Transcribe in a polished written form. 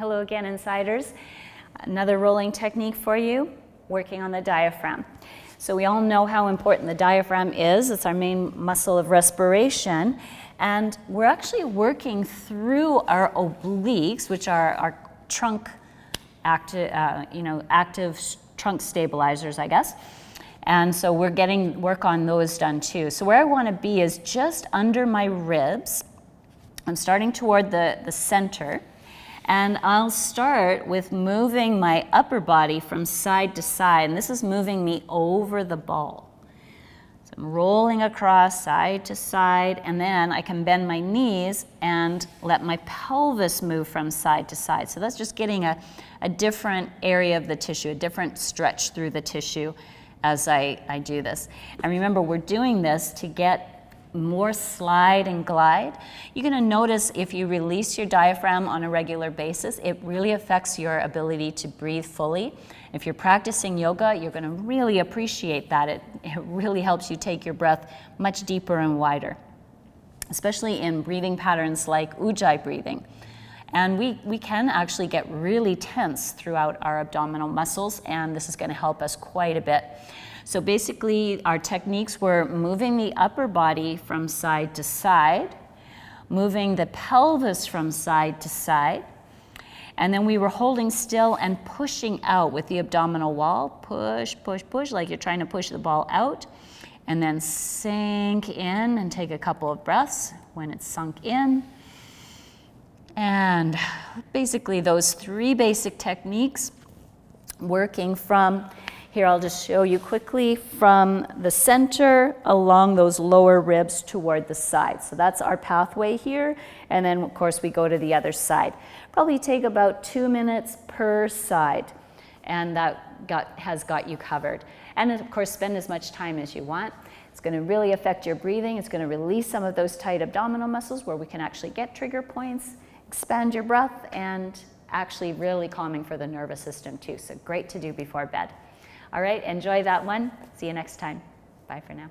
Hello again, Insiders. Another rolling technique for you, working on the diaphragm. So we all know how important the diaphragm is. It's our main muscle of respiration. And we're actually working through our obliques, which are our trunk active trunk stabilizers, I guess. And so we're getting work on those done too. So where I want to be is just under my ribs. I'm starting toward the center. And I'll start with moving my upper body from side to side. And this is moving me over the ball. So I'm rolling across side to side. And then I can bend my knees and let my pelvis move from side to side. So that's just getting a different area of the tissue, a different stretch through the tissue as I do this. And remember, we're doing this to get more slide and glide. You're going to notice if you release your diaphragm on a regular basis, it really affects your ability to breathe fully. If you're practicing yoga, you're going to really appreciate that. It really helps you take your breath much deeper and wider, especially in breathing patterns like Ujjayi breathing. And we can actually get really tense throughout our abdominal muscles, and this is going to help us quite a bit. So basically, our techniques were moving the upper body from side to side, moving the pelvis from side to side, and then we were holding still and pushing out with the abdominal wall. Push, push, push, like you're trying to push the ball out, and then sink in and take a couple of breaths when it's sunk in. And basically those three basic techniques working from, here I'll just show you quickly, from the center along those lower ribs toward the side. So that's our pathway here. And then of course we go to the other side. Probably take about 2 minutes per side. And that has got you covered. And of course spend as much time as you want. It's going to really affect your breathing. It's going to release some of those tight abdominal muscles where we can actually get trigger points, expand your breath, and actually really calming for the nervous system too. So great to do before bed. All right, enjoy that one. See you next time. Bye for now.